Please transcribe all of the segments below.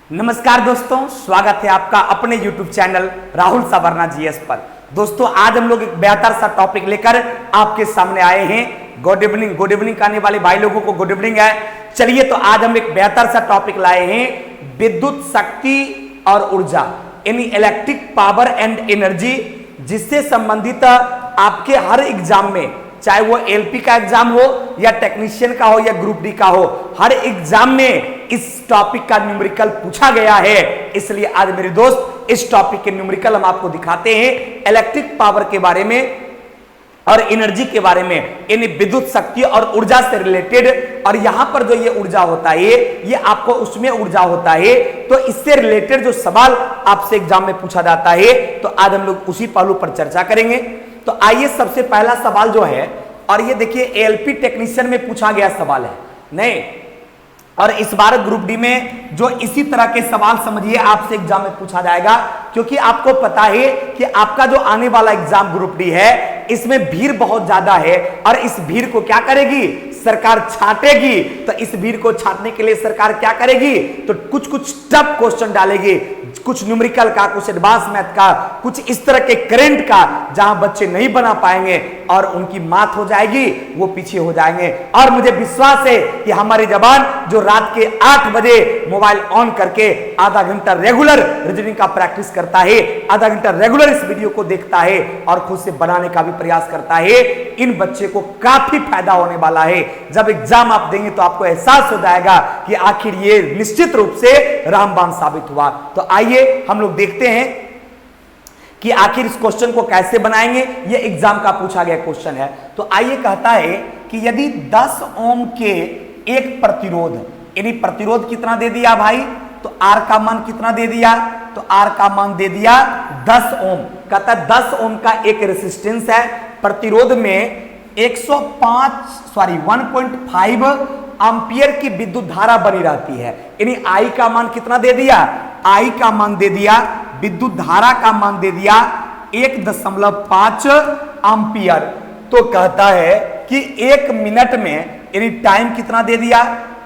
नमस्कार दोस्तों, स्वागत है आपका अपने YouTube channel Rahul Savarna GS पर। दोस्तों आज हम लोग एक बेहतर सा टॉपिक लेकर आपके सामने आए हैं। गुड इवनिंग करने वाले भाई लोगों को गुड इवनिंग है। चलिए तो आज हम एक बेहतर सा टॉपिक लाए हैं, विद्युत शक्ति और ऊर्जा यानी इलेक्ट्रिक पावर एंड एनर्जी, जिससे संबंधित आपके हर एग्जाम में, चाहे वो एलपी का एग्जाम हो या टेक्नीशियन का हो या ग्रुप डी का हो, हर एग्जाम में इस टॉपिक का न्यूमेरिकल पूछा गया है। इसलिए आज मेरे दोस्त इस टॉपिक के न्यूमेरिकल हम आपको दिखाते हैं, इलेक्ट्रिक पावर के बारे में और एनर्जी के बारे में, यानी विद्युत शक्ति और ऊर्जा से रिलेटेड। और यहां पर जो ये ऊर्जा होता है ये आपको उसमें ऊर्जा होता है, तो इससे रिलेटेड जो सवाल आपसे एग्जाम में पूछा जाता है, तो आज हम लोग उसी पहलू पर चर्चा करेंगे। तो आइए सबसे पहला सवाल जो है, और ये देखिए एलपी टेक्नीशियन में पूछा गया सवाल है नहीं, और इस बार ग्रुप डी में जो इसी तरह के सवाल समझिए आपसे एग्जाम में पूछा जाएगा, क्योंकि आपको पता है कि आपका जो आने वाला एग्जाम ग्रुप डी है इसमें भीड़ बहुत ज्यादा है, और इस भीड़ को क्या करेगी सरकार, छाटेगी। तो इस भीड़ को छाटने के लिए सरकार क्या करेगी, तो कुछ कुछ टफ क्वेश्चन डालेगी, कुछ न्यूमेरिकल का, कुछ एडवांस मैथ का, कुछ इस तरह के करंट का, जहां बच्चे नहीं बना पाएंगे और उनकी मात हो जाएगी, वो पीछे हो जाएंगे। और मुझे विश्वास है कि हमारे जवान जो रात के 8 बजे मोबाइल ऑन करके आधा घंटा रेगुलर रीजनिंग का प्रैक्टिस करता है, आधा घंटा रेगुलर इस वीडियो को देखता है और खुद से बनाने का भी प्रयास करता है, इन बच्चे को काफी फायदा होने वाला है। जब एग्जाम आप देंगे तो आपको एहसास हो जाएगा कि आखिर ये निश्चित रूप से रामबाण साबित हुआ। तो आइए हम लोग देखते हैं कि आखिर इस क्वेश्चन को कैसे बनाएंगे। ये एग्जाम का पूछा गया क्वेश्चन है। तो आइए कहता है कि यदि 10 ओम के एक प्रतिरोध, यानी प्रतिरोध कितना दे दिया भाई, तो आर का मान कितना दे दिया, तो आर का मान दे दिया 10 ओम। कहता है 10 ओम का एक रेसिस्टेंस है, प्रतिरोध में 1.5 एम्पियर की विद्युत धारा बनी रहती है। यानी आई का मान कितना दे दिया, आई का मान दे दिया, विद्युत धारा का मान दे दिया 1.5 एम्पियर। तो कहता है कि 1 मिनट में, यानी टाइम कितना दे दिया,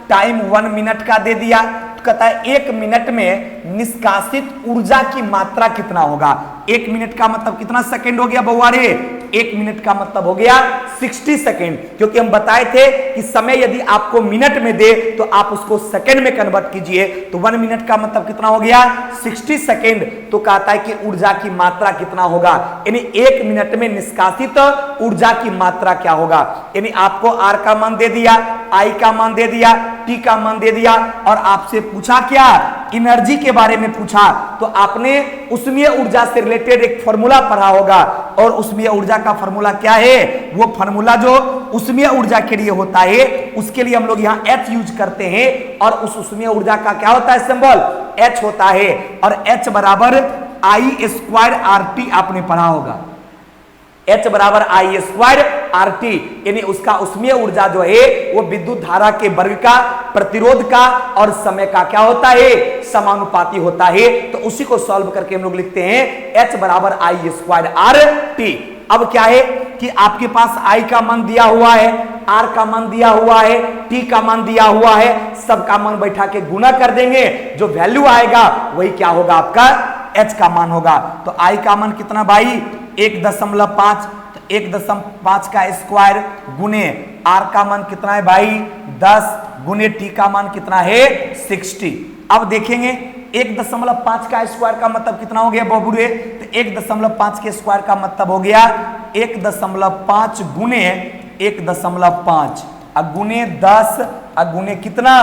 टाइम 1 मिनट का दे दिया। तो कहता है 1 मिनट में निष्कासित ऊर्जा की मात्रा कितना होगा। 1 मिनट का मतलब कितना सेकंड हो गया बउआरे, 1 मिनट का मतलब हो गया 60 सेकंड, क्योंकि हम बताए थे कि समय यदि आपको मिनट में दे तो आप उसको सेकंड में कन्वर्ट कीजिए। तो 1 मिनट का मतलब कितना हो गया 60 सेकंड। तो कहता है कि ऊर्जा की मात्रा कितना होगा, यानी 1 मिनट में निष्कासित ऊर्जा की मात्रा क्या होगा। यानी आपको आर का मान दे दिया, आई का मान दे दिया, टी का मान दे दिया, और आपसे पूछा क्या, एनर्जी के बारे में पूछा। तो आपने उसमें ऊर्जा से रिलेटेड एक फॉर्मूला पढ़ा होगा, और उसमें ऊर्जा का फॉर्मूला क्या है, वो फॉर्मूला जो उसमें ऊर्जा के लिए होता है, उसके लिए हम लोग यहाँ H यूज करते हैं, और उसमें ऊर्जा का क्या होता है, सिंबल H होता है, और H बराबर I² RT आपने पढ़ा होगा। H बराबर I² RT, यानी उसका उसमें ऊर्जा जो है वो विद्युत धारा के वर्ग का, प्रतिरोध का और समय का क्या होता है, समानुपाती होता है। तो उसी को सॉल्व करके हम लोग लिखते हैं H बराबर I² RT। अब क्या है कि आपके पास I का मान दिया हुआ है, R का मान दिया हुआ है, T का मान दिया हुआ है, सबका मान बैठा के गुना कर देंगे, जो वैल्यू आएगा वही क्या होगा, आपका H का मान होगा। तो I का मान कितना भाई 1.5, तो 1.5 का स्क्वायर गुने R का मान कितना है भाई 10, गुने T का मान कितना है 60। अब देखेंगे 1.5 का स्क्वायर का मतलब कितना हो गया बबुरे, तो 1.5 के स्क्वायर का मतलब हो गया 1.5 गुने 1.5 गुने 10 गुने कितना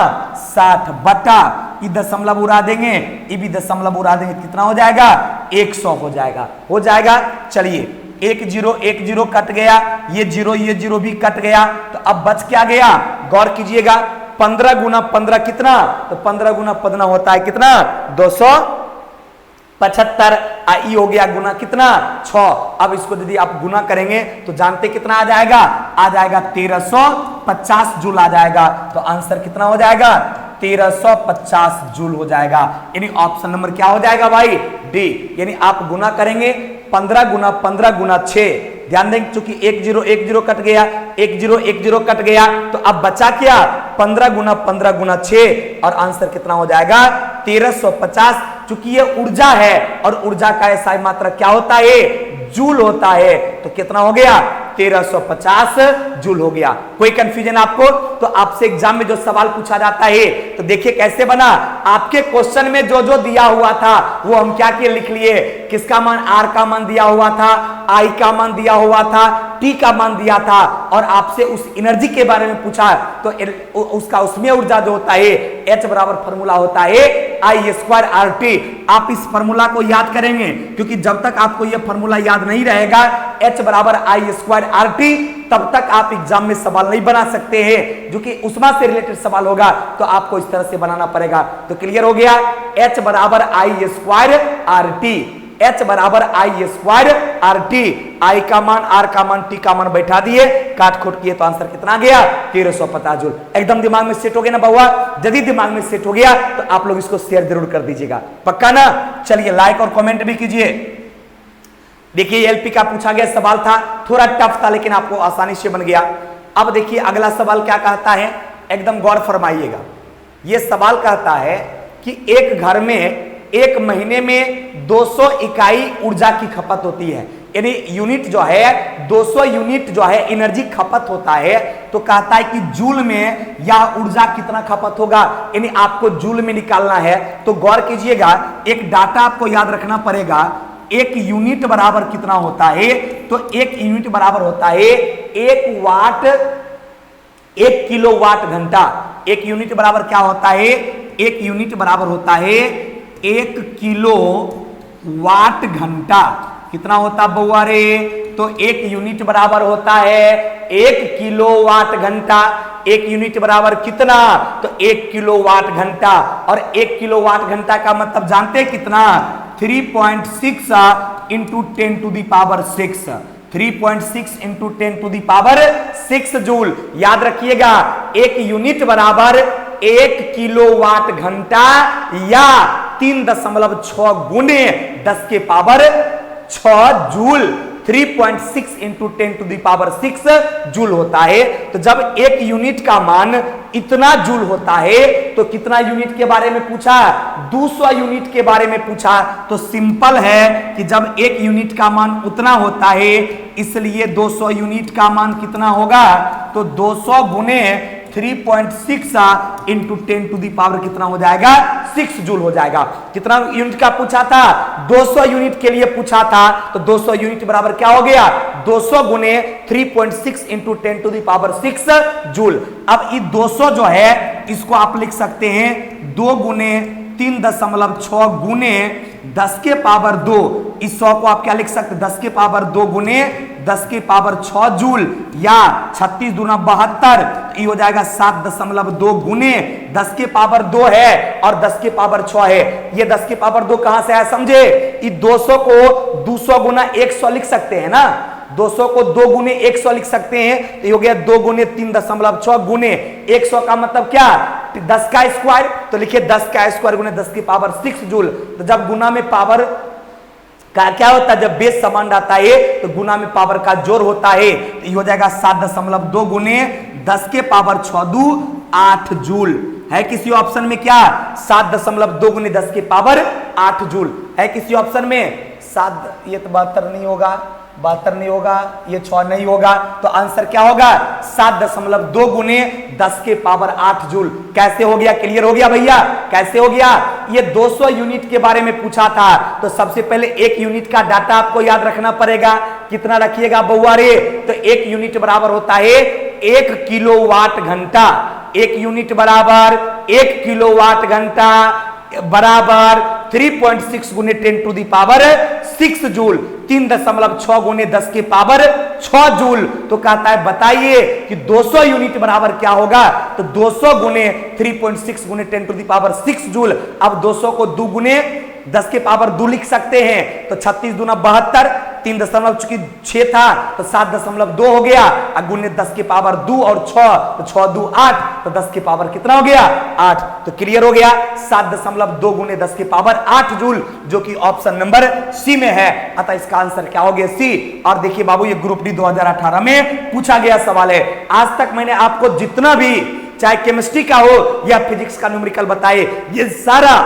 60 बटा, ये दशमलव उड़ा देंगे, ये भी दशमलव उड़ा देंगे, कितना हो जाएगा 100 हो जाएगा, हो जाएगा। चलिए 1 0 कट गया, ये जीरो भी कट गया, तो अब बच क्या गया, गौर कीजिएगा 15 गुना 15 कितना, तो 15 गुना 15 होता है कितना 275, आई हो गया गुना कितना 6। अब इसको यदि आप गुना करेंगे तो जानते कितना आ जाएगा, आ जाएगा 1350 जूल आ जाएगा। तो आंसर कितना हो जाएगा 1350 जूल हो जाएगा। यानी ऑप्शन नंबर क्या हो जाएगा भाई, डी। यानी आप गुना करेंगे 15 गुना 15 गुना 6, ध्यान दें, चूंकि 1 0 1 0 कट गया, 1 0 1 0 कट गया, तो अब बचा क्या 15 गुना 15 गुना 6 और आंसर कितना हो जाएगा 1350। चूंकि ये ऊर्जा है और ऊर्जा का एसआई मात्रक क्या होता है जूल होता है, तो कितना हो गया 1350 जूल हो गया। कोई कंफ्यूजन आपको? तो आपसे एग्जाम में जो सवाल पूछा जाता है तो देखिए कैसे बना, आपके क्वेश्चन में जो जो दिया हुआ था वो हम क्या किए लिख लिए, किसका मान आर का मान दिया हुआ था, आई का मान दिया हुआ था, टी का मान दिया था और आपसे उस एनर्जी के बारे में पूछा तो उसका उसमें ऊर्जा जो होता है H बराबर फॉर्मूला होता है आई स्क्वायर आर टी। आप इस फॉर्मूला को याद करेंगे क्योंकि जब तक आपको यह फॉर्मूला याद नहीं रहेगा H बराबर आई स्क्वायर आर टी, तब तक आप एग्जाम में सवाल नहीं बना सकते हैं, जो कि उष्मा से रिलेटेड सवाल होगा तो आपको इस तरह से बनाना पड़ेगा। तो क्लियर हो गया, H बराबर आई स्क्वायर आर टी, H बराबर आई स्क्वायर आर टी, आई का मान आर का मान टी का मान बैठा दिए, काट खोट किए तो आंसर कितना गया 1350 जूल। एकदम दिमाग में सेट हो गया ना बउआ? यदि दिमाग में सेट हो गया तो आप लोग इसको शेयर जरूर कर दीजिएगा, पक्का ना? चलिए लाइक और कमेंट भी कीजिए। देखिए एलपी का पूछा गया सवाल था, थोड़ा टफ था लेकिन आपको आसानी से बन गया। अब देखिए अगला सवाल क्या कहता है, एकदम गौर फरमाइएगा। यह सवाल कहता है कि एक घर में एक महीने में 200 इकाई ऊर्जा की खपत होती है, यानी यूनिट जो है 200 यूनिट जो है एनर्जी खपत होता है, तो कहता है कि जूल में यह ऊर्जा कितना खपत होगा, यानी आपको जूल में निकालना है। तो गौर कीजिएगा, एक डाटा आपको याद रखना पड़ेगा, एक यूनिट बराबर कितना होता है, तो एक यूनिट बराबर होता है 1 वाट 1 किलोवाट घंटा। एक यूनिट बराबर क्या होता है, एक यूनिट बराबर होता है 1 किलो वाट घंटा। कितना होता बउआ रे? तो एक यूनिट बराबर होता है 1 किलो वाट घंटा। एक यूनिट बराबर कितना? तो 1 किलो वाट घंटा, और 1 किलो वाट घंटा का मतलब जानते हैं कितना? 3.6 into 10 to the power 6, 3.6 into 10 to the power 6 joule. याद रखिएगा, एक यूनिट बराबर 1 किलोवाट घंटा या 3.6 गुने 10 के power 6 joule. 3.6 into 10 to the power 6 joule होता है। तो जब एक यूनिट का मान इतना जूल होता है तो कितना यूनिट के बारे में पूछा? 200 यूनिट के बारे में पूछा। तो सिंपल है कि जब एक यूनिट का मान उतना होता है, इसलिए 200 यूनिट का मान कितना होगा? तो 200 गुने 3.6 इंटू 10 टू दी पावर कितना हो जाएगा? 6 जूल हो जाएगा। कितना यूनिट का पूछा था? 200 यूनिट के लिए पूछा था। तो 200 यूनिट बराबर क्या हो गया? 200 गुने 3.6 into 10 to the power 6 joule. अब ये 200 जो है इसको आप लिख सकते हैं 2 गुने 3.6 गुने 10 के पावर 2। इस 100 को आप क्या लिख सकते हैं? 10 के पावर 2 गुने 10 के पावर 6 जूल, या 36 दूना 72, ये हो जाएगा 7.2 गुने 10 के पावर 2 है और 10 के पावर 6 है। ये 10 के पावर 2 कहां से आया समझे? ये 200 को 200 गुना 100 लिख सकते हैं ना, 200 को 2 गुने 100 लिख सकते हैं। तो ये हो गया 2 गुने 3.6 गुने 100 का मतलब क्या? 10 का स्क्वायर। तो लिखिए 10 का स्क्वायर गुने 10 की पावर 6 जूल। तो जब गुना में पावर का क्या होता है? जब बेस समान रहता है तो गुना में पावर का जोड़ होता है। तो ये हो जाएगा 7.2 गुने 10 के पावर 6 दू 8 जूल। है किसी ऑप्शन में क्या? 7.2 गुने 10 के पावर 8 जूल है किसी ऑप्शन में? 7, ये तो 72 नहीं होगा, 72 नहीं होगा, ये 6 नहीं होगा। तो आंसर क्या होगा? 7.2 गुने 10 के पावर 8 जूल। कैसे हो गया? क्लियर हो गया भैया? कैसे हो गया? ये 200 यूनिट के बारे में पूछा था। तो सबसे पहले एक यूनिट का डाटा आपको याद रखना पड़ेगा। कितना रखिएगा बउआ रे? तो एक यूनिट बराबर होता है 1 किलोवाट घंटा। एक यूनिट बराबर 1 किलोवाट घंटा बराबर 3.6 गुने 10 टू दी पावर 6 जूल। 3.6 गुने 10 के पावर 6 जूल। तो कहता है बताइए कि 200 यूनिट बराबर क्या होगा? तो 200 गुने 3.6 गुने 10 टू दी पावर 6 जूल। अब 200 को 2 गुने 10 के पावर 2 लिख सकते हैं। तो 36 दूना 72, 3.6 था तो 7.2 हो गया, गुने 10 की पावर 2 और 6 तो 6 2 8 तो 10 की पावर कितना हो गया 8। तो क्लियर हो गया 7.2 गुने 10 की पावर 8 जूल, जो कि ऑप्शन नंबर सी में है। अतः इसका आंसर क्या हो गया सी। और देखिए बाबू ये ग्रुप डी 2018 में पूछा गया सवाल है। आज तक मैंने आपको जितना भी चाहे केमिस्ट्री का हो या फिजिक्स का न्यूमेरिकल बताए, ये सारा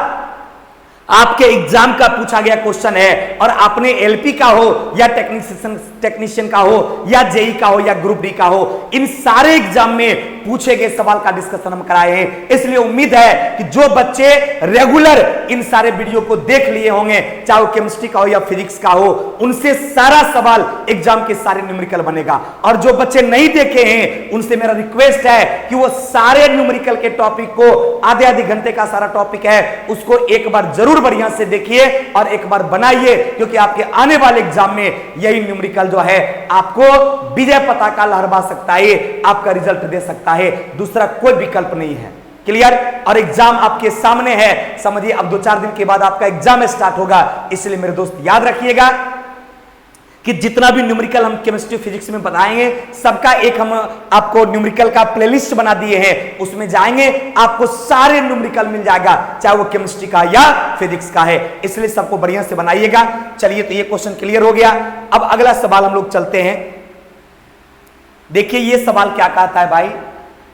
आपके एग्जाम का पूछा गया क्वेश्चन है। और आपने एलपी का हो या टेक्नीशियन का हो या जेई का हो या ग्रुप डी का हो, इन सारे एग्जाम में पूछे गए सवाल का डिस्कशन हम कराए हैं। इसलिए उम्मीद है कि जो बच्चे रेगुलर इन सारे वीडियो को देख लिए होंगे, चाहे वो केमिस्ट्री का हो या फिजिक्स का हो, उनसे सारा सवाल एग्जाम के सारे न्यूमेरिकल बनेगा। और जो बच्चे नहीं देखे हैं उनसे मेरा रिक्वेस्ट है कि वो सारे न्यूमेरिकल के टॉपिक को, आधे घंटे का सारा टॉपिक है, उसको एक बार जरूर बढ़िया से देखिए और एक बार बनाइए, क्योंकि आपके आने वाले एग्जाम में यही न्यूमेरिकल जो है आपको विजय पताका लहरा सकता है, आपका रिजल्ट दे सकता है, दूसरा कोई विकल्प नहीं है। क्लियर। और एग्जाम आपके सामने है, समझिए अब 2-4 दिन के बाद आपका एग्जाम स्टार्ट होगा। इसलिए मेरे दोस्त याद रखिएगा कि जितना भी न्यूमेरिकल हम केमिस्ट्री फिजिक्स में बताएंगे, सबका एक हम आपको न्यूमेरिकल का प्लेलिस्ट बना दिए हैं, उसमें जाएंगे आपको सारे न्यूमेरिकल मिल जाएगा, चाहे वो केमिस्ट्री का या फिजिक्स का है। इसलिए सबको बढ़िया से बनाइएगा। चलिए तो ये क्वेश्चन क्लियर हो गया। अब अगला सवाल हम लोग चलते हैं। देखिए ये सवाल क्या कहता है भाई,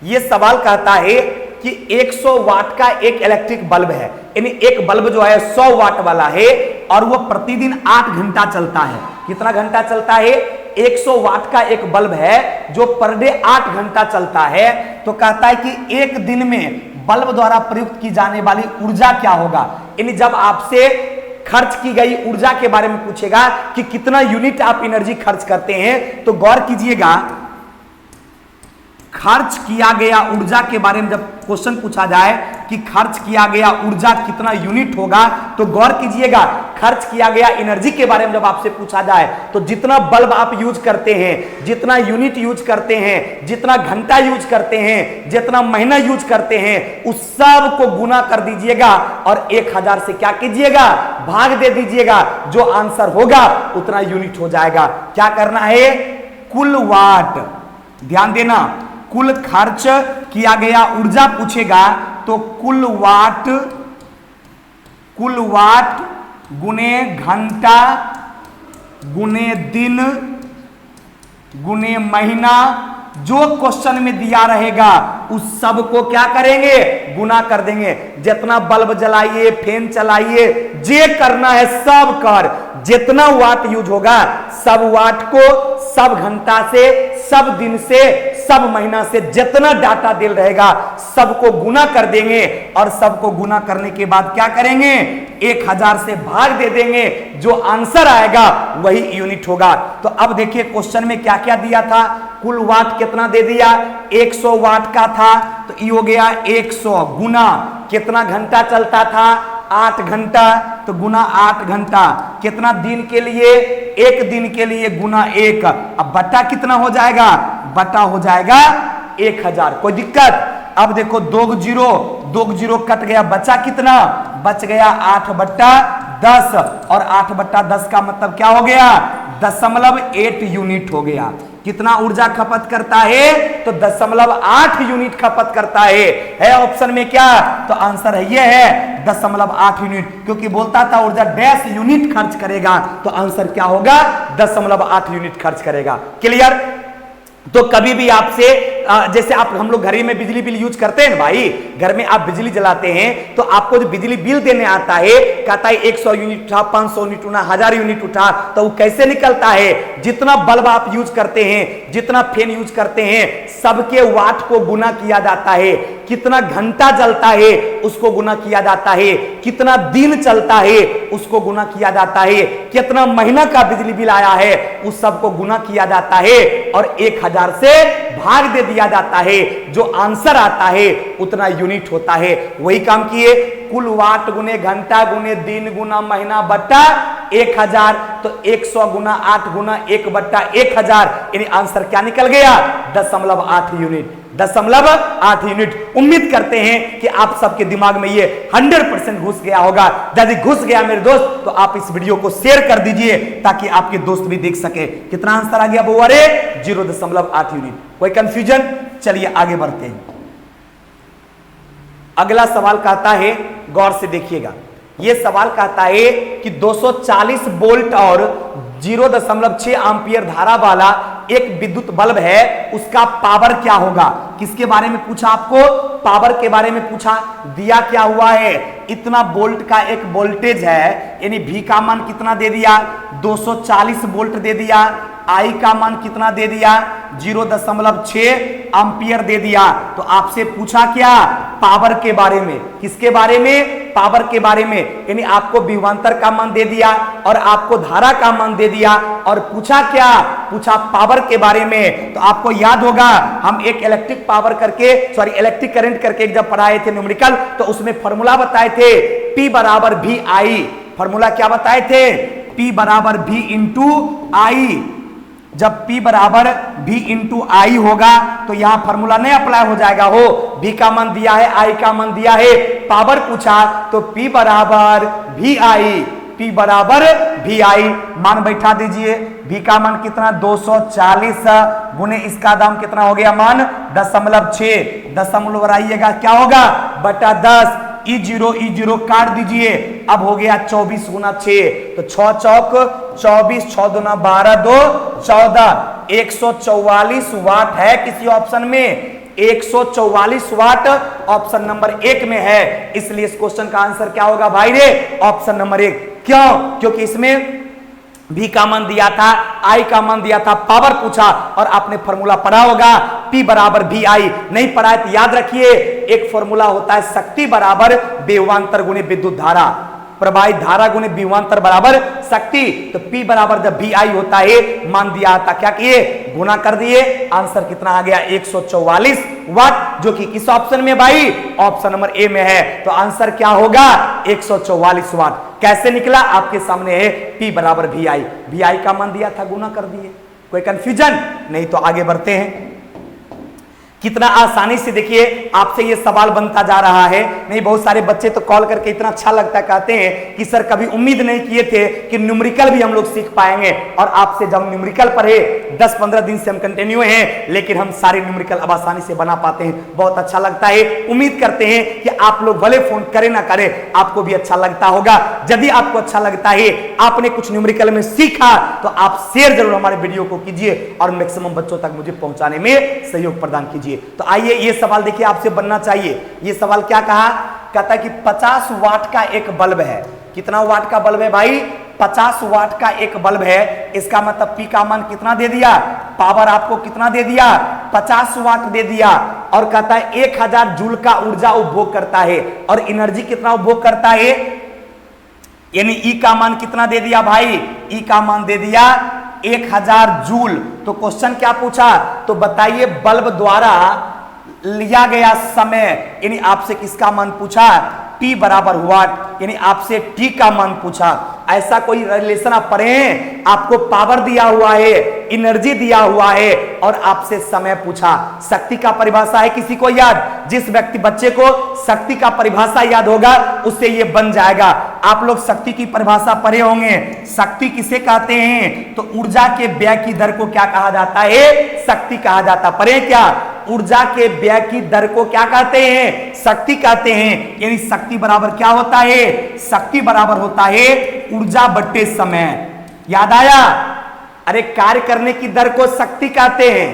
ये सवाल कहता है कि 100 वाट का एक इलेक्ट्रिक बल्ब है, यानी एक बल्ब जो है 100 वाट वाला है और वो प्रतिदिन 8 घंटा चलता है। कितना घंटा चलता है? 100 वाट का एक बल्ब है जो पर डे 8 घंटा चलता है। तो कहता है कि एक दिन में बल्ब द्वारा प्रयुक्त की जाने वाली ऊर्जा क्या होगा। यानी जब आपसे खर्च की गई ऊर्जा के बारे में पूछेगा कि कितना यूनिट आप एनर्जी खर्च करते हैं, तो गौर कीजिएगा, खर्च किया गया ऊर्जा के बारे में जब क्वेश्चन पूछा जाए कि खर्च किया गया ऊर्जा कितना यूनिट होगा, तो गौर कीजिएगा, खर्च किया गया एनर्जी के बारे में जब आपसे पूछा जाए तो जितना बल्ब आप यूज करते हैं, जितना यूनिट यूज करते हैं, जितना घंटा यूज करते हैं, जितना महीना यूज करते हैं, उस सब को गुना कर दीजिएगा और 1000 से क्या कीजिएगा, भाग दे दीजिएगा। जो आंसर होगा उतना यूनिट हो जाएगा। क्या करना है? कुल वाट, ध्यान देना, कुल खर्च किया गया ऊर्जा पूछेगा तो कुल वाट गुने घंटा गुने दिन गुने महीना, जो क्वेश्चन में दिया रहेगा उस सब को क्या करेंगे, गुना कर देंगे। जितना बल्ब जलाइए, फैन चलाइए, जे करना है सब कर, जितना वाट यूज होगा सब वाट को सब घंटा से, सब दिन से, सब महीना से जितना डाटा दिल रहेगा सबको गुना कर देंगे और सबको गुना करने के बाद क्या करेंगे, 1000 से भाग दे देंगे। जो आंसर आएगा वही यूनिट होगा। तो अब देखिए क्वेश्चन में क्या क्या दिया था। कुल वाट कितना दे दिया, 100 वाट का था, तो ये हो गया 100 गुना कितना घंटा चलता था, 8 घंटा, तो गुना 8 घंटा, कितना दिन के लिए, एक दिन के लिए गुना 1, अब बटा कितना हो जाएगा, बटा हो जाएगा 1000। कोई दिक्कत? अब देखो 2 जीरो कट गया, बचा कितना, बच गया 8/10 और 8/10 का मतलब क्या हो गया, 0.8 यूनिट हो गया। कितना ऊर्जा खपत करता है, तो 0.8 यूनिट खपत करता है ऑप्शन में क्या, तो आंसर है ये है 0.8 यूनिट, क्योंकि बोलता था ऊर्जा डैश यूनिट खर्च करेगा, तो आंसर क्या होगा, 0.8 यूनिट खर्च करेगा। क्लियर। तो कभी भी आपसे जैसे आप हम लोग घर में बिजली बिल यूज करते हैं भाई, घर में आप बिजली जलाते हैं तो आपको जो बिजली बिल देने आता है, कहता है 100 यूनिट उठा, 500 यूनिट उठा, 1000 यूनिट उठा, तो वो कैसे निकलता है, जितना बल्ब आप यूज करते हैं, जितना फैन यूज करते हैं, सबके वाट को गुना किया जाता है, कितना घंटा जलता है उसको गुना किया जाता है, कितना दिन चलता है उसको गुना किया जाता है, कितना महीना का बिजली बिल आया है उस सब को गुना किया जाता है और 1000 से भाग दे दिया जाता है। जो आंसर आता है उतना यूनिट होता है। वही काम किए, कुल वाट गुने घंटा गुने दिन गुना महीना बट्टा 1000, तो 100 गुना 8 गुना 1/1000, यानी आंसर क्या निकल गया, 0.8 यूनिट। 6.8 यूनिट। उम्मीद करते हैं कि आप सबके दिमाग में ये 100% घुस गया होगा। यदि घुस गया मेरे दोस्त तो आप इस वीडियो को शेयर कर दीजिए ताकि आपके दोस्त भी देख सके। कितना आंसर आ गया बउआ रे? 0.8 यूनिट। कोई कंफ्यूजन? चलिए आगे बढ़ते हैं। अगला सवाल कहता है, गौर से देखिएगा, यह सवाल कहता है कि 240 वोल्ट और 0.6 एम्पियर धारा वाला एक विद्युत बल्ब है, उसका पावर क्या होगा? किसके बारे में पूछा आपको? पावर के बारे में पूछा। दिया क्या हुआ है? इतना वोल्ट का एक वोल्टेज है, यानी V का मान कितना दे दिया? 240 वोल्ट दे दिया। I का मान कितना दे दिया? 0.6 एम्पियर दे दिया। तो आपसे पूछा क्या? पावर के बारे में। किसके बारे में? पावर के बारे में। यानी आपको विभवांतर का मान दे दिया और आपको धारा का मान दे दिया और पूछा क्या? पूछा पावर के बारे में। तो आपको याद होगा हम एक इलेक्ट्रिक पावर करके, सॉरी इलेक्ट्रिक करंट करके जब पढ़ाए थे न्यूमेरिकल, तो उसमें फॉर्मूला बताए थे P बराबर VI। फॉर्मूला क्या बताए थे? P बराबर V इंटू आई। जब P बराबर V इंटू आई होगा तो यहां फॉर्मूला नहीं अप्लाई हो जाएगा। हो V का मान दिया है, I का मान दिया है, पावर पूछा तो P बराबर VI। P बराबर VI मान बैठा दीजिए। V का मान कितना? 240 गुने इसका दाम कितना हो गया? मान 0.6। दशमलव आइएगा क्या होगा? बटा 10। E0 काट दीजिए। अब हो गया 24 गुना 6, तो 6 चौक 24, 6 दूना 12, 2 14। 144 वाट है किसी ऑप्शन में? 144 वाट ऑप्शन नंबर 1 में है। इसलिए इस क्वेश्चन का आंसर क्या होगा भाई रे? Option number 1। क्यों? क्योंकि इसमें V का मान दिया था, I का मान दिया था, पावर पूछा और आपने फॉर्मूला पढ़ा होगा P बराबर VI। नहीं पढ़ा है तो याद रखिए, एक फॉर्मूला होता है शक्ति बराबर विभवांतर गुणे विद्युत धारा, प्रवाहित धारा गुणे विभवांतर बराबर शक्ति। तो P बराबर जब VI होता है, मान दिया था, क्या किए? गुना कर दिए। आंसर कितना आ गया? 144 वाट, जो कि किस ऑप्शन में भाई? ऑप्शन नंबर ए में है। तो आंसर क्या होगा? 144 वाट। कैसे निकला? आपके सामने है P बराबर VI। VI का मान दिया था, गुना कर दिए। कोई कंफ्यूजन? नहीं तो आगे बढ़ते हैं। कितना आसानी से देखिए आपसे ये सवाल बनता जा रहा है। नहीं, बहुत सारे बच्चे तो कॉल करके इतना अच्छा लगता है, कहते हैं कि सर कभी उम्मीद नहीं किए थे कि न्यूमेरिकल भी हम लोग सीख पाएंगे। और आपसे जब न्यूमेरिकल पढ़े 10-15 दिन से हम कंटिन्यू हैं, लेकिन हम सारे न्यूमेरिकल अब आसानी से बना पाते हैं। बहुत अच्छा लगता है। उम्मीद करते हैं कि आप लोग भले फोन करें ना करें, आपको भी अच्छा लगता होगा। यदि आपको अच्छा लगता है, आपने कुछ न्यूमेरिकल में सीखा, तो आप शेयर जरूर हमारे वीडियो को कीजिए और मैक्सिमम बच्चों तक मुझे पहुंचाने में सहयोग प्रदान कीजिए। तो आइए ये सवाल देखिए, आपसे बनना चाहिए। ये सवाल क्या कहा? कहता है कि 50 वाट का एक बल्ब है। कितना वाट का बल्ब है भाई? 50 वाट का एक बल्ब है। इसका मतलब P का मान कितना दे दिया? पावर आपको कितना दे दिया? 50 वाट दे दिया। और कहता है 1000 जूल का ऊर्जा उपभोग करता है। और एनर्जी कितना उपभोग करता है? यानी E का मान कितना दे दिया भाई? E का मान दे दिया 1000 जूल। तो क्वेश्चन क्या पूछा? तो बताइए बल्ब द्वारा लिया गया समय, यानी आपसे किसका मान पूछा? T बराबर वाट, यानी आपसे T का मान पूछा। ऐसा कोई रिलेशन आप पढ़े हैं? आपको पावर दिया हुआ है, एनर्जी दिया हुआ है और आपसे समय पूछा। शक्ति का परिभाषा है किसी को याद? जिस व्यक्ति बच्चे को शक्ति का परिभाषा याद होगा उससे ये बन जाएगा। आप लोग शक्ति की परिभाषा पढ़े होंगे। शक्ति किसे कहते हैं? तो ऊर्जा के व्यय की दर को क्या कहा जाता है? शक्ति कहा जाता। पढ़े क्या? ऊर्जा के व्यय की दर को क्या कहते हैं? शक्ति कहते हैं। यानी शक्ति बराबर क्या होता है? शक्ति बराबर होता है ऊर्जा बट्टे समय। याद आया? अरे कार्य करने की दर को शक्ति कहते हैं,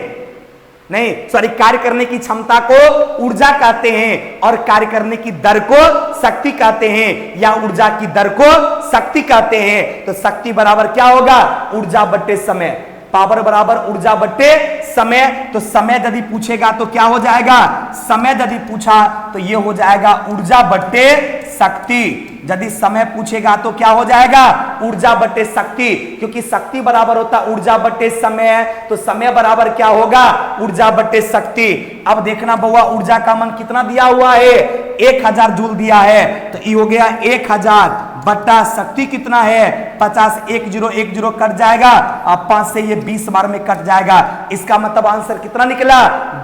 नहीं सॉरी, कार्य करने की क्षमता को ऊर्जा कहते हैं और कार्य करने की दर को शक्ति कहते हैं, या ऊर्जा की दर को शक्ति कहते हैं। तो शक्ति बराबर क्या होगा? ऊर्जा बट्टे समय। पावर बराबर ऊर्जा बट्टे समय। तो समय यदि पूछेगा तो क्या हो जाएगा? समय यदि पूछा तो ये हो जाएगा ऊर्जा बट्टे शक्ति। यदि समय पूछेगा तो क्या हो जाएगा? ऊर्जा बट्टे शक्ति, क्योंकि शक्ति बराबर होता ऊर्जा बट्टे समय। तो समय बराबर क्या होगा? ऊर्जा बट्टे शक्ति। अब देखना बउआ, ऊर्जा का मान कितना दिया हुआ है? 1000 जूल दिया है। तो ये हो गया 1000 बट्टा शक्ति कितना है 50, 1 0 1 0 कट जाएगा, अब 5 से ये 20 बार में कट जाएगा। इसका मतलब आंसर कितना निकला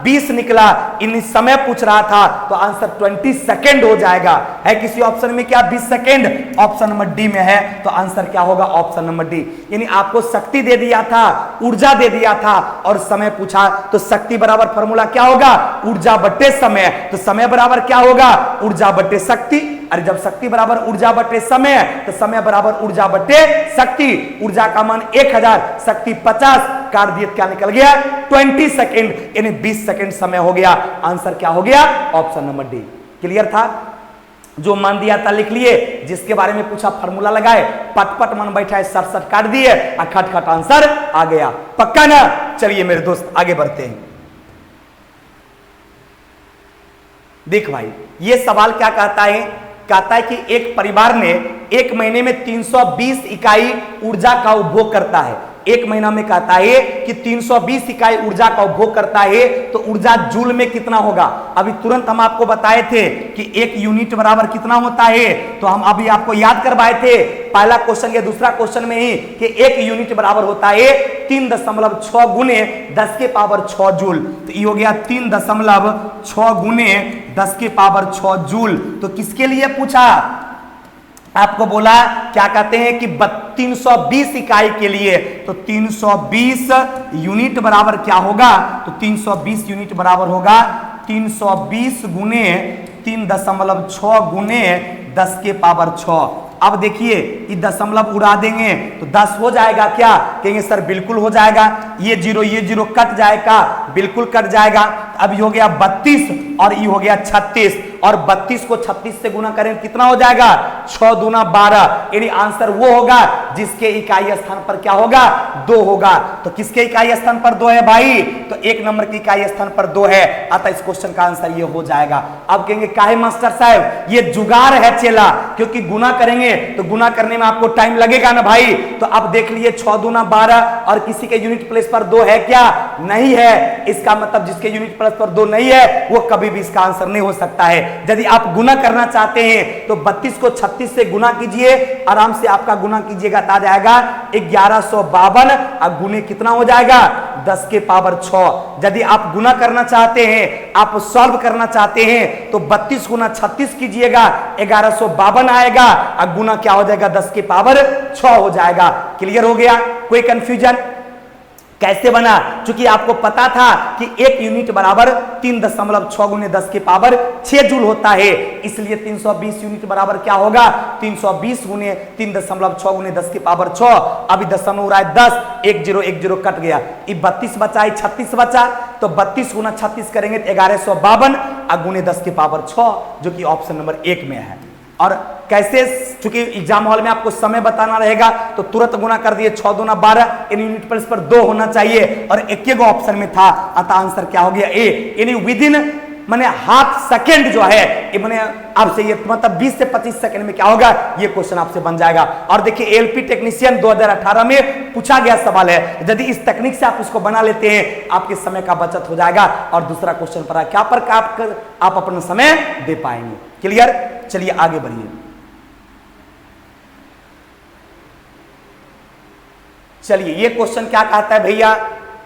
20 निकला। इन समय पूछ रहा था तो आंसर 20 सेकेंड हो जाएगा। है किसी ऑप्शन में क्या 20 सेकेंड? ऑप्शन नंबर डी में है, तो आंसर क्या होगा ऑप्शन नंबर डी। यानी आपको शक्ति दे दिया था, ऊर्जा दे दिया था और समय पूछा, तो शक्ति बराबर फॉर्मूला क्या होगा ऊर्जा बट्टे समय, तो समय बराबर क्या होगा ऊर्जा बट्टे शक्ति। अरे जब शक्ति बराबर ऊर्जा बट्टे समय तो समय बराबर ऊर्जा बट्टे शक्ति। ऊर्जा का मान 1000, शक्ति 50, काट दिए क्या निकल गया 20 सेकेंड, यानी 20 सेकेंड समय हो गया। आंसर क्या हो गया ऑप्शन नंबर डी। क्लियर था? जो मान दिया था लिख लिए, जिसके बारे में पूछा फार्मूला लगाए, पटपट मन बैठा है, सट सट काट दिए और खट खट आंसर आ गया। पक्का ना? चलिए मेरे दोस्त आगे बढ़ते हैं। देख भाई ये सवाल क्या कहता है, कहता है कि एक परिवार ने एक महीने में 320 इकाई ऊर्जा का उपभोग करता है। एक महीना में कहता है कि 320 इकाई ऊर्जा का उपभोग करता है, तो ऊर्जा जूल में कितना होगा। अभी तुरंत हम आपको बताए थे कि एक यूनिट बराबर कितना होता है, तो हम अभी आपको याद करवाए थे पहला क्वेश्चन या दूसरा क्वेश्चन में ही कि एक यूनिट बराबर होता है 3.6 गुने 10 के पावर 6 जूल। तो ये हो गया 3.6 गुने 10 के पावर 6 जूल। तो किसके लिए पूछा? आपको बोला क्या कहते हैं कि 320 इकाई के लिए, तो 320 यूनिट बराबर क्या होगा, तो 320 यूनिट बराबर होगा 320 गुने 3.6 गुने 10 के पावर 6। अब देखिए ये दशमलव उड़ा देंगे तो 10 हो जाएगा क्या? कहेंगे सर बिल्कुल हो जाएगा। ये जीरो कट जाएगा, बिल्कुल कट जाएगा। अब ये हो गया 32 और ये हो गया 36, और 32 को 36 से गुना करें कितना हो जाएगा 6 दूना 12, यानी आंसर वो होगा जिसके इकाई स्थान पर क्या होगा 2 होगा। तो किसके इकाई स्थान पर 2 है भाई? तो 1 नंबर की इकाई स्थान पर 2 है, अतः इस क्वेश्चन का आंसर ये हो जाएगा। अब कहेंगे काहे मास्टर साहब ये जुगाड़ है चेला, क्योंकि गुना करेंगे तो गुना करने में आपको टाइम लगेगा ना भाई। तो अब देख लिए 6 दूना 12 और किसी के यूनिट प्लेस पर 2 है क्या? नहीं है। इसका मतलब जिसके यूनिट प्लेस पर 2 नहीं है वो कभी भी इसका आंसर नहीं हो सकता है। यदि आप गुना करना चाहते हैं तो 32 को 36 से गुना कीजिए, आराम से आपका गुना कीजिएगा तो आ जाएगा 1152 और गुने कितना हो जाएगा 10 के पावर 6। यदि आप गुना करना चाहते हैं, आप सॉल्व करना चाहते हैं तो 32 गुना 36 कीजिएगा 1152 आएगा और गुना क्या हो जाएगा 10 के पावर 6 हो जाएगा। क्लियर हो गया? कोई कंफ्यूजन? कैसे बना? क्योंकि आपको पता था कि एक यूनिट बराबर 3.6 गुने 10 के पावर 6 जूल होता है, इसलिए 320 यूनिट बराबर क्या होगा 320 गुने 3.6 गुने 10 के पावर 6। अभी दशमलव उड़ा 10, 1 0 1 0 कट गया, ये 32 बचा, 36 बचा, तो 32 गुना 36 करेंगे तो 1152 और गुने 10 के पावर 6, जो कि ऑप्शन नंबर 1 में है। और कैसे? चूंकि एग्जाम हॉल में आपको समय बताना रहेगा तो तुरंत गुना कर दिए 6 दूना 12, इन यूनिट प्लेस पर 2 होना चाहिए और एक ही ऑप्शन में था, अतः आंसर क्या हो गया ए। यानी विद इन माने हाफ सेकेंड जो है ये माने आपसे ये मतलब 20 से 25 सेकंड में क्या होगा ये क्वेश्चन आपसे बन जाएगा। और देखिए एलपी टेक्नीशियन 2018 में पूछा गया सवाल है, यदि इस तकनीक से आप उसको बना लेते हैं आपके समय का बचत हो जाएगा और दूसरा क्वेश्चन पर क्या पर आप अपना समय दे पाएंगे। क्लियर? चलिए आगे बढ़िए। चलिए ये क्वेश्चन क्या कहता है भैया,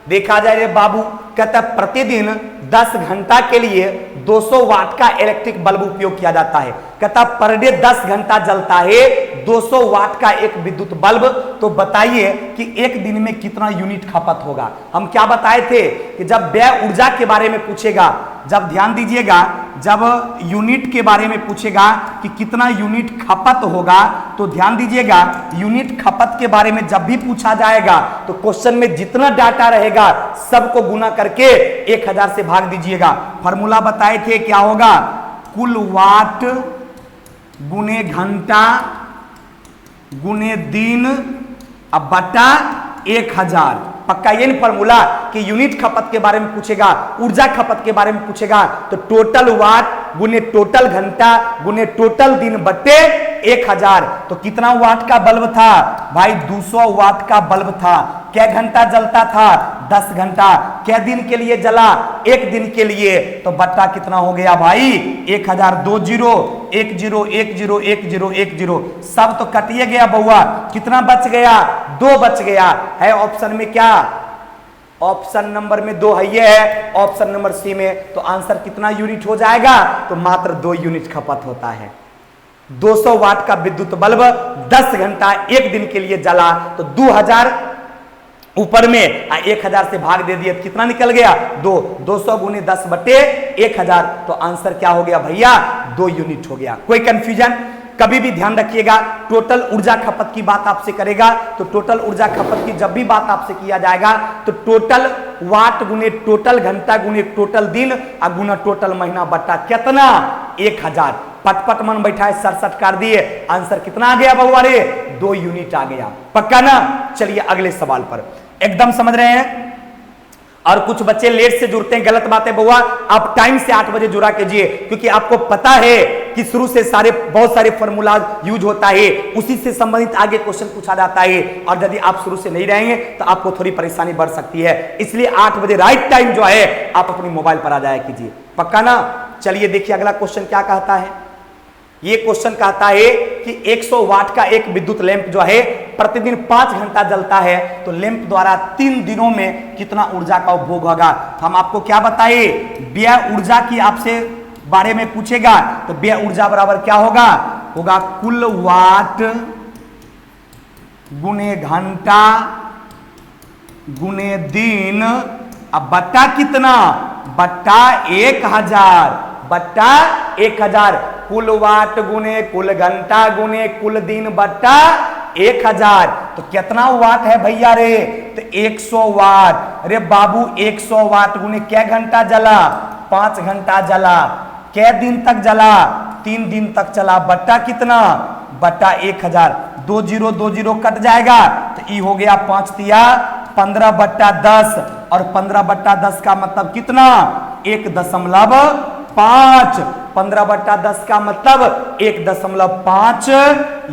देखा जाए रे बाबू, कहता है प्रतिदिन 10 घंटा के लिए 200 वाट का इलेक्ट्रिक बल्ब उपयोग किया जाता है। कहता पर डे 10 घंटा जलता है 200 वाट का एक विद्युत बल्ब, तो बताइए कि एक दिन में कितना यूनिट खपत होगा। हम क्या बताए थे कि जब व्यय ऊर्जा के बारे में पूछेगा, जब ध्यान दीजिएगा, जब यूनिट के बारे में पूछेगा कि कितना यूनिट खपत होगा, तो ध्यान दीजिएगा यूनिट खपत के बारे में जब भी पूछा जाएगा तो क्वेश्चन में जितना डाटा रहेगा सबको गुना करके 1000 से भाग दीजिएगा। फॉर्मूला बताए थे क्या होगा, कुल वाट गुने घंटा गुने दिन अब बटा 1000। पक्का ये नहीं फॉर्मूला कि यूनिट खपत के बारे में पूछेगा, ऊर्जा खपत के बारे में पूछेगा तो टोटल वाट गुने टोटल घंटा गुने टोटल दिन बटे 1000, तो कितना वाट का बल्ब था भाई? 200 वाट का बल्ब था। क्या घंटा जलता था? 10 घंटा। क्या दिन के लिए जला? 1 दिन के लिए। तो बट्टा कितना हो गया भाई? 1000, 2 0, 1 0, 1 0, 1 0, 1 0, सब तो कटिए गया बउआ। कितना बच गया? 2 बच गया है। ऑप्शन में क्या? ऑप्शन नंबर में 2 है, ये है ऑप्शन नंबर सी में। तो आंसर कितना यूनिट हो जाएगा? तो मात्र 2 यूनिट खपत होता है। 200 वाट का विद्युत बल्ब 10 घंटा 1 दिन के लिए जला, तो 2000 ऊपर में 1000 से भाग दे दिए, कितना निकल गया? 2। 200 गुने 10 बटे 1000, तो आंसर क्या हो गया भैया? 2 यूनिट हो गया। कोई कंफ्यूजन? कभी भी ध्यान रखिएगा, टोटल ऊर्जा खपत की बात आपसे करेगा तो टोटल ऊर्जा खपत की जब भी बात आपसे किया जाएगा तो टोटल वाट गुने टोटल घंटा गुने टोटल दिन और गुना टोटल महीना बट्टा कितना? 1000। पटपट मन बैठा है, 67 कर दिए। आंसर कितना आ गया बउआ रे? 2 यूनिट आ गया। पक्का ना? चलिए अगले सवाल पर। एकदम समझ रहे हैं? और कुछ बच्चे लेट से जुड़ते हैं, गलत बात है बउआ। आप टाइम से 8 बजे जुड़ा कीजिए, क्योंकि आपको पता है कि शुरू से बहुत सारे फॉर्मूला यूज होता है, उसी से संबंधित आगे क्वेश्चन पूछा जाता है। और यदि आप शुरू से नहीं रहेंगे तो आपको थोड़ी परेशानी बढ़ सकती है। इसलिए 8 बजे राइट टाइम जो है आप अपनी मोबाइल पर आ जाया कीजिए। पक्का ना? चलिए देखिए अगला क्वेश्चन क्या कहता है। ये क्वेश्चन कहता है कि 100 वाट का एक विद्युत लैंप जो है प्रतिदिन 5 घंटा जलता है, तो लैंप द्वारा 3 दिनों में कितना ऊर्जा का उपभोग होगा? हम आपको क्या बताइए, व्यय ऊर्जा की आपसे बारे में पूछेगा तो व्यय ऊर्जा बराबर क्या होगा? होगा कुल वाट गुने घंटा गुने दिन, अब बट्टा कितना? बट्टा 1000, बट्टा 1000। कुल वाट गुने कुल घंटा गुने कुल दिन बट्टा 1000, तो कितना वाट है भैया रे? तो 100 वाट। अरे बाबू 100 वाट गुने क्या घंटा जला? 5 घंटा जला। क्या दिन तक जला? 3 दिन तक चला। बट्टा कितना? बट्टा 1000। 2 0 2 0 कट जाएगा, तो ये हो गया 5 तिया 15 बट्टा 10, और 15 बट्टा 10 का मतलब कितना? 1.5। 15 बट्टा 10 का मतलब 1.5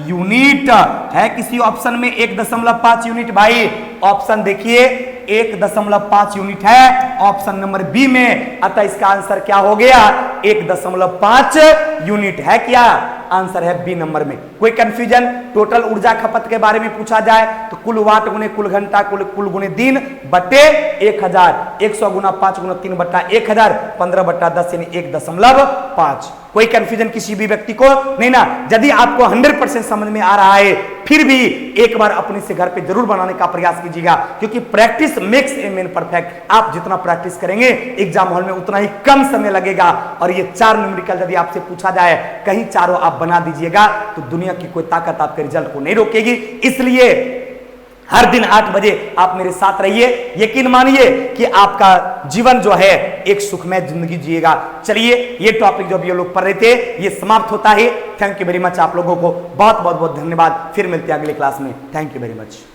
यूनिट है। किसी ऑप्शन में 1.5 यूनिट भाई? ऑप्शन देखिए 1.5 यूनिट है ऑप्शन नंबर बी में, अतः इसका आंसर क्या हो गया? 1.5 यूनिट है। क्या आंसर है? बी नंबर में। कोई कंफ्यूजन? टोटल ऊर्जा खपत के बारे में पूछा जाए तो कुल वाट गुने कुल घंटा कुल गुने दिन बटे 1000, 100 गुना 5 गुना 3 बट्टा 1000, 15 बट्टा 10 यानी 1.5। कोई कंफ्यूजन किसी भी व्यक्ति को नहीं ना? यदि आपको 100% समझ में आ रहा है फिर भी एक बार अपने से घर पे जरूर बनाने का प्रयास कीजिएगा, क्योंकि practice makes a man perfect. आप जितना प्रैक्टिस करेंगे एग्जाम हॉल में उतना ही कम समय लगेगा। और ये 4 न्यूमेरिकल यदि आपसे पूछा जाए, कहीं चारों आप बना दीजिएगा तो दुनिया की कोई ताकत आपके रिजल्ट को नहीं रोकेगी। इसलिए हर दिन 8 बजे आप मेरे साथ रहिए। यकीन मानिए कि आपका जीवन जो है एक सुखमय जिंदगी जिएगा। चलिए ये टॉपिक जो भी ये लोग पढ़ रहे थे ये समाप्त होता है। Thank you very much. आप लोगों को बहुत बहुत बहुत धन्यवाद। फिर मिलते हैं अगले क्लास में। Thank you very much.